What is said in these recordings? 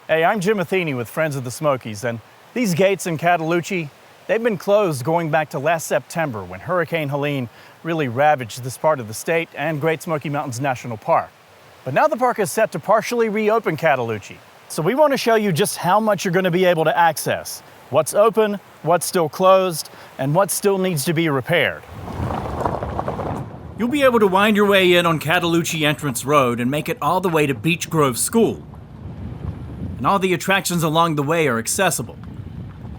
Hey, I'm Jim Matheny with Friends of the Smokies, and these gates in Cataloochee, they've been closed going back to last September when Hurricane Helene really ravaged this part of the state and Great Smoky Mountains National Park. But now the park is set to partially reopen Cataloochee. So we want to show you just how much you're going to be able to access, what's open, what's still closed, and what still needs to be repaired. You'll be able to wind your way in on Cataloochee Entrance Road and make it all the way to Beech Grove School. And all the attractions along the way are accessible.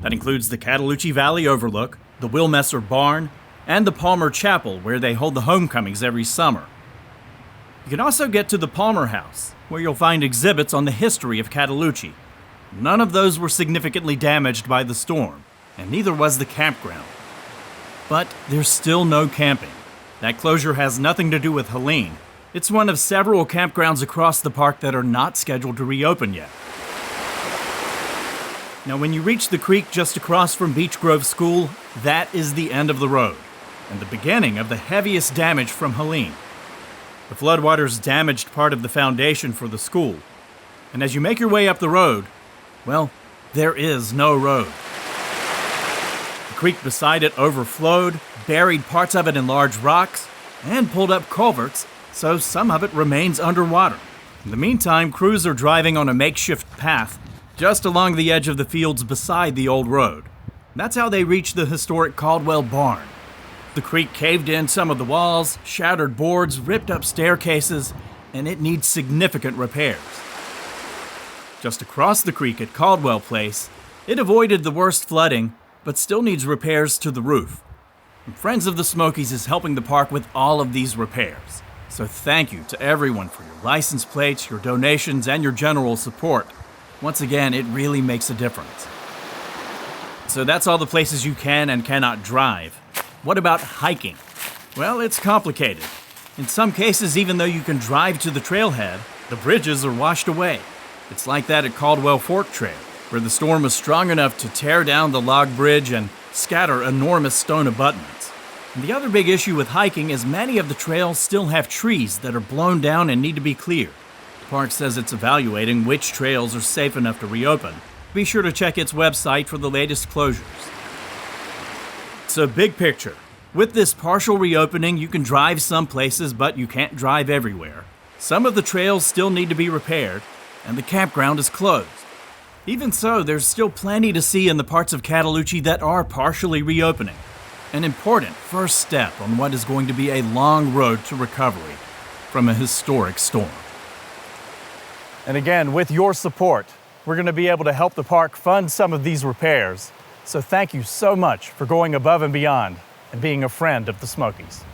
That includes the Cataloochee Valley Overlook, the Wilmesser Barn, and the Palmer Chapel, where they hold the homecomings every summer. You can also get to the Palmer House, where you'll find exhibits on the history of Cataloochee. None of those were significantly damaged by the storm, and neither was the campground. But there's still no camping. That closure has nothing to do with Helene. It's one of several campgrounds across the park that are not scheduled to reopen yet. Now, when you reach the creek just across from Beech Grove School, that is the end of the road, and the beginning of the heaviest damage from Helene. The floodwaters damaged part of the foundation for the school, and as you make your way up the road, well, there is no road. The creek beside it overflowed, buried parts of it in large rocks, and pulled up culverts, so some of it remains underwater. In the meantime, crews are driving on a makeshift path just along the edge of the fields beside the old road. That's how they reached the historic Caldwell Barn. The creek caved in some of the walls, shattered boards, ripped up staircases, and it needs significant repairs. Just across the creek at Caldwell Place, it avoided the worst flooding, but still needs repairs to the roof. And Friends of the Smokies is helping the park with all of these repairs. So thank you to everyone for your license plates, your donations, and your general support. Once again, it really makes a difference. So that's all the places you can and cannot drive. What about hiking? Well, it's complicated. In some cases, even though you can drive to the trailhead, the bridges are washed away. It's like that at Caldwell Fork Trail, where the storm was strong enough to tear down the log bridge and scatter enormous stone abutments. And the other big issue with hiking is many of the trails still have trees that are blown down and need to be cleared. The park says it's evaluating which trails are safe enough to reopen. Be sure to check its website for the latest closures. So big picture, with this partial reopening, you can drive some places, but you can't drive everywhere. Some of the trails still need to be repaired, and the campground is closed. Even so, there's still plenty to see in the parts of Cataloochee that are partially reopening. An important first step on what is going to be a long road to recovery from a historic storm. And again, with your support, we're going to be able to help the park fund some of these repairs. So thank you so much for going above and beyond and being a friend of the Smokies.